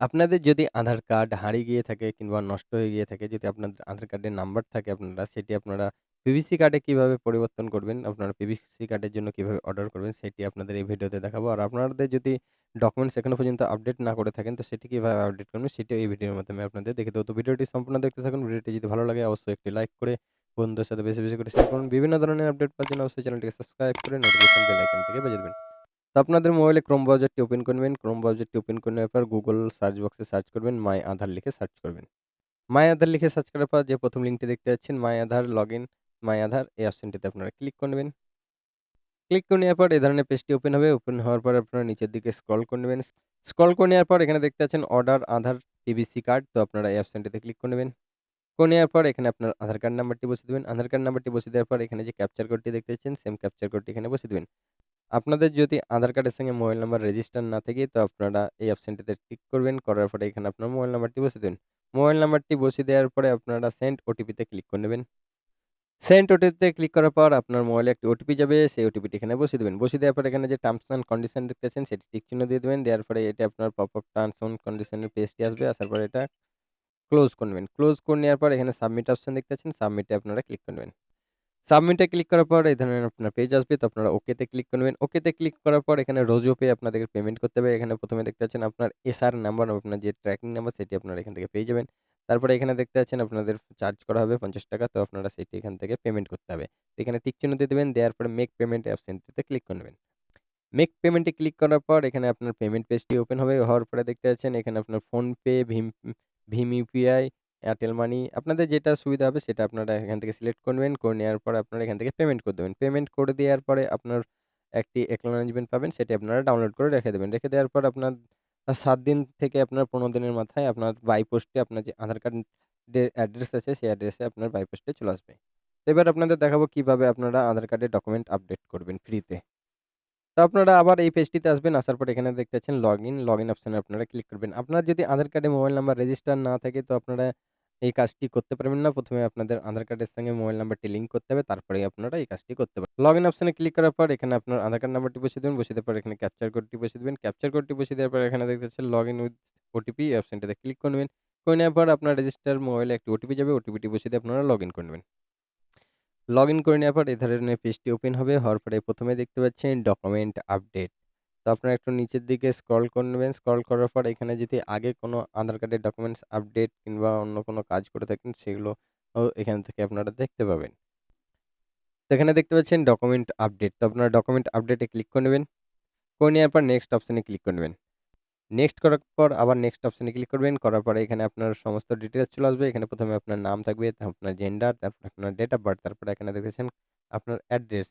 আপনাদের যদি আধার কার্ড হারিয়ে গিয়ে থাকে কিংবা নষ্ট হয়ে গিয়ে থাকে, যদি আপনাদের আধার কার্ডের নাম্বার থাকে সেটি আপনারা পিভিসি কার্ডে কিভাবে পরিবর্তন করবেন, আপনারা পিভিসি কার্ডের জন্য কিভাবে অর্ডার করবেন সেটি আপনাদের এই ভিডিওতে দেখাবো। আর আপনাদের যদি ডকুমেন্টস এখনো পর্যন্ত আপডেট না করে থাকেন তো সেটি কিভাবে আপডেট করবেন সেটিও এই ভিডিওর মাধ্যমে আপনাদের দেখিয়ে দেব। তো ভিডিওটি সম্পূর্ণ দেখতে থাকুন। ভিডিওটি যদি ভালো লাগে অবশ্যই একটি লাইক করে বন্ধুদের সাথে বেশি, বেশি করে শেয়ার করুন। বিভিন্ন ধরনের আপডেট পাওয়ার জন্য অবশ্যই চ্যানেলটিকে সাবস্ক্রাইব করে নোটিফিকেশন বেল আইকনটিকে বাজিয়ে দিবেন। তো আপনাদের মোবাইলে ক্রোম ব্রাউজারটি ওপেন করবেন। ক্রোম ব্রাউজারটি ওপেন করে নেওয়ার পর গুগল সার্চ বক্সে সার্চ করবেন মাই আধার লিখে সার্চ করবেন। মাই আধার লিখে সার্চ করার পর যে ১ম লিঙ্কটি দেখতে পাচ্ছেন মাই আধার লগইন, মাই আধার এই অপশনটিতে আপনারা ক্লিক করে নেবেন। ক্লিক করে নেওয়ার পর এই ধরনের পেজটি ওপেন হবে। ওপেন হওয়ার পর আপনারা নিচের দিকে স্ক্রল করে নেবেন। স্ক্রল করে নেওয়ার পর এখানে দেখতে পাচ্ছেন অর্ডার আধার পিভিসি কার্ড। তো আপনারা এই অপশনটিতে ক্লিক করে নেবেন। করে নেওয়ার পর এখানে আপনার আধার কার্ড নাম্বারটি বসিয়ে দিবেন। আধার কার্ড নাম্বারটি বসিয়ে দেওয়ার পর এখানে যে ক্যাপচার কোডটি দেখতে পাচ্ছেন সেম ক্যাপচার কোডটি এখানে বসিয়ে দিবেন। আপনাদের যদি আধার কার্ডের সঙ্গে মোবাইল নাম্বার রেজিস্টার না থাকে তো আপনারা এই অপশনটিতে টিক করবেন। করার পরে এখানে আপনার মোবাইল নাম্বারটি বসিয়ে দেবেন। মোবাইল নাম্বারটি বসিয়ে দেওয়ার পরে আপনারা সেন্ড ওটিপিতে ক্লিক করে নেবেন। সেন্ড ওটিপিতে ক্লিক করার পর আপনার মোবাইলে একটি ওটিপি যাবে। সেই ওটিপিটি এখানে বসিয়ে দিবেন। বসিয়ে দেওয়ার পরে এখানে যে টার্মস অ্যান্ড কন্ডিশন দেখতেছেন সেটি টিক চিহ্ন দিয়ে দিবেন। দেওয়ার পরে এটা আপনার পপআপ টার্মস অ্যান্ড কন্ডিশন এর পেজটি আসবে। আসার পরে এটা ক্লোজ করে নেবেন। ক্লোজ করে নেওয়ার পর এখানে সাবমিট অপশন দেখতে পাচ্ছেন। সাবমিটে আপনারা ক্লিক করে নেবেন। সাবমিটে ক্লিক করার পর এই ধরনের আপনার পেজ আসবে। তো আপনারা ওকেতে ক্লিক করে নেবেন। ওকেতে ক্লিক করার পর এখানে রোজও পে আপনাদেরকে পেমেন্ট করতে হবে। এখানে ১ম এ দেখতে পাচ্ছেন আপনার এসআর নাম্বার, আপনার যে ট্র্যাকিং নাম্বার সেটি আপনারা এখান থেকে পেয়ে যাবেন। তারপরে এখানে দেখতে পাচ্ছেন আপনাদের চার্জ করা হবে ৳৫০। তো আপনারা সেটি এখান থেকে পেমেন্ট করতে হবে। তো এখানে টিক চিহ্ন দিয়ে দিবেন। দেওয়ার পরে মেক পেমেন্ট অপশনটিতে ক্লিক করে নেবেন। মেক পেমেন্টে ক্লিক করার পর এখানে আপনার পেমেন্ট পেজটি ওপেন হবে। হওয়ার পরে দেখতে পাচ্ছেন এখানে আপনার ফোনপে, ভীম ইউপিআই, এয়ারটেল মানি আপনাদের যেটা সুবিধা হবে সেটা আপনারা এখান থেকে সিলেক্ট করবেন। করে নেওয়ার পরে আপনারা এখান থেকে পেমেন্ট করে দেবেন। পেমেন্ট করে দেওয়ার পরে আপনার একটি একনলেজমেন্ট পাবেন সেটি আপনারা ডাউনলোড করে রেখে দেবেন। রেখে দেওয়ার পর আপনার ৭ দিন থেকে আপনার ১৫ দিনের মাথায় আপনার বাই পোস্টে আপনার যে আধার কার্ডের অ্যাড্রেস আছে সেই অ্যাড্রেসে আপনার বাই পোস্টে চলে আসবে। তো এবার আপনাদের দেখাবো কিভাবে আপনারা আধার কার্ডের ডকুমেন্ট আপডেট করবেন ফ্রিতে। তো আপনারা আবার এই পেজটিতে আসবেন। আসার পর এখানে দেখতে পাচ্ছেন লগইন, লগইন অপশনে আপনারা ক্লিক করবেন। আপনার যদি আধার কার্ডে মোবাইল নাম্বার রেজিস্টার না থাকে তো আপনারা এই কাজটি করতে পারবেন না। ১ম এ আপনাদের আধার কার্ডের সঙ্গে মোবাইল নাম্বারটি লিঙ্ক করতে হবে। তারপরেই আপনারা এই কাজটি করতে পারবেন। লগইন অপশনে ক্লিক করার পর এখানে আপনার আধার কার্ড নাম্বারটি বসিয়ে দিবেন। বসিয়ে দেওয়ার পর এখানে ক্যাপচার কোডটি বসিয়ে দিবেন। ক্যাপচার কোডটি বসিয়ে দেওয়ার পর এখানে দেখতে পাচ্ছেন লগইন উইথ ওটিপি এই অপশনটিতে ক্লিক করে নিবেন। করে নেওয়ার পর আপনার রেজিস্টার মোবাইলে একটি ওটিপি যাবে। ওটিপিটি বসিয়ে দিয়ে আপনারা লগইন করে নেবেন। লগইন করে নেওয়ার পর এই ধরনের পেজটি ওপেন হবে। হওয়ার পরে ১ম এ দেখতে পাচ্ছেন ডকুমেন্ট আপডেট। তো আপনারা একটু নিচের দিকে স্ক্রল করে নেবেন। স্ক্রল করার পর এখানে যদি আগে কোনো আধার কার্ডের ডকুমেন্টস আপডেট কিংবা অন্য কোনো কাজ করে থাকেন সেগুলো এখান থেকে আপনারা দেখতে পাবেন। তো এখানে দেখতে পাচ্ছেন ডকুমেন্ট আপডেট। তো আপনারা ডকুমেন্ট আপডেটে ক্লিক করে নেবেন। করে নেওয়ার পর নেক্সট অপশনে ক্লিক করে নেবেন। নেক্সট করার পর আবার নেক্সট অপশনে ক্লিক করবেন। করার পরে এখানে আপনার সমস্ত ডিটেইলস চলে আসবে। এখানে ১ম এ আপনার নাম থাকবে, আপনার জেন্ডার, তারপর আপনার ডেট অফ বার্থ, তারপরে এখানে দেখতেছেন আপনার অ্যাড্রেস।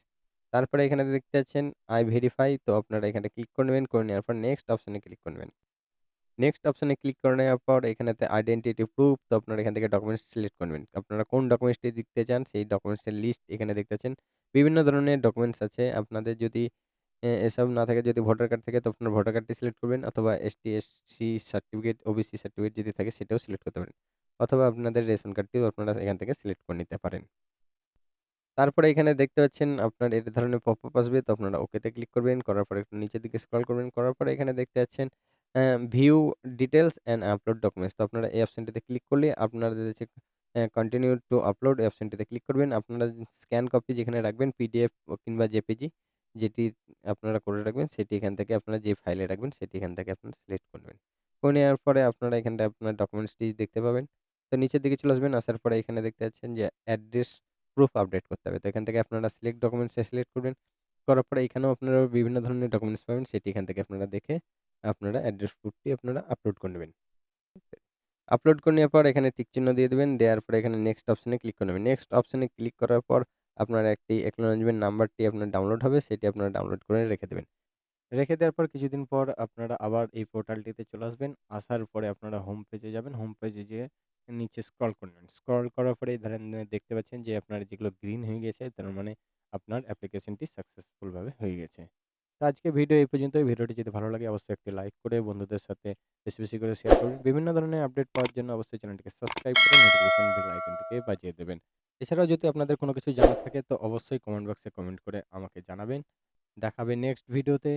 তারপরে এখানে দেখতে পাচ্ছেন আই ভেরিফাই তো আপনারা এখানে ক্লিক করে নেবেন। করে নেওয়ার পর নেক্সট অপশনে ক্লিক করে নেবেন। নেক্সট অপশনে ক্লিক করে নেওয়ার পর এখানেতে আইডেন্টিটি প্রুফ তো আপনারা এখান থেকে ডকুমেন্টস সিলেক্ট করবেন। আপনারা কোন ডকুমেন্টসটি দিতে চান সেই ডকুমেন্টসের লিস্ট এখানে দেখতেছেন। বিভিন্ন ধরনের ডকুমেন্টস আছে। আপনাদের যদি এসব না থাকে, যদি ভোটার কার্ড থাকে তো আপনার ভোটার কার্ডটি সিলেক্ট করবেন অথবা ST, SC certificate, OBC certificate যদি থাকে সেটাও সিলেক্ট করতে পারেন। অথবা আপনাদের রেশন কার্ডটিও আপনারা এখান থেকে সিলেক্ট করে নিতে পারেন। তারপরে এখানে দেখতে পাচ্ছেন আপনার এই ধরনের পপআপ আসবে। তো আপনারা ওকেতে ক্লিক করবেন। করার পরে একটু নিচের দিকে স্ক্রল করবেন। করার পরে এখানে দেখতে পাচ্ছেন view details and upload documents. তো আপনারা এই অপশনটিতে ক্লিক করলে আপনাদের যে কন্টিনিউ টু আপলোড এই অপশনটিতে ক্লিক করবেন। আপনারা স্ক্যান কপি যেখানে রাখবেন পিডিএফ কিংবা জেপিজি যেটি আপনারা করে রাখবেন সেটি এখান থেকে আপনারা যে ফাইলে রাখবেন সেটি এখান থেকে আপনারা সিলেক্ট করে নেবেন। করে নেওয়ার পরে আপনারা এখানটায় আপনার ডকুমেন্টসটি দেখতে পাবেন। তো নিচের দিকে চলে আসবেন। আসার পরে এখানে দেখতে পাচ্ছেন যে অ্যাড্রেস প্রুফ আপডেট করতে হবে। তো এখান থেকে আপনারা সিলেক্ট ডকুমেন্টস এ সিলেক্ট করবেন। করার পরে এখানেও আপনারা বিভিন্ন ধরনের ডকুমেন্টস পাবেন। সেটি এখান থেকে আপনারা দেখে আপনারা অ্যাড্রেস প্রুফটি আপনারা আপলোড করে নেবেন। আপলোড করে নেওয়ার পর এখানে টিক চিহ্ন দিয়ে দিবেন। দেওয়ার পরে এখানে নেক্সট অপশনে ক্লিক করে নেবেন। নেক্সট অপশনে ক্লিক করার পর আপনার একটি একনলেজমেন্ট নাম্বারটি আপনার ডাউনলোড হবে। সেটি আপনারা ডাউনলোড করে রেখে দেবেন। রেখে দেওয়ার পর কিছুদিন পর আপনারা আবার এই পোর্টালটিতে চলে আসবেন। আসার পরে আপনারা হোম পেজে যাবেন। হোম পেজে যেয়ে নিচে স্ক্রল করবেন। স্ক্রল করার পরে ধরেন দেখতে পাচ্ছেন যে আপনার যেগুলো গ্রিন হয়ে গেছে তার মানে আপনার অ্যাপ্লিকেশনটি সাকসেসফুল ভাবে হয়ে গেছে। তো আজকে ভিডিও এই পর্যন্তই। ভিডিওটি যদি ভালো লাগে অবশ্যই একটি লাইক করে বন্ধুদের সাথে বেশি, বেশি করে শেয়ার করবেন। বিভিন্ন ধরনের আপডেট পাওয়ার জন্য অবশ্যই চ্যানেলটিকে সাবস্ক্রাইব করে নোটিফিকেশন বেল আইকনটিকে বাজিয়ে দেবেন। এছাড়াও যদি আপনাদের কোনো কিছু জানার থাকে তো অবশ্যই কমেন্ট বক্সে কমেন্ট করে আমাকে জানাবেন। দেখা হবে নেক্সট ভিডিওতে।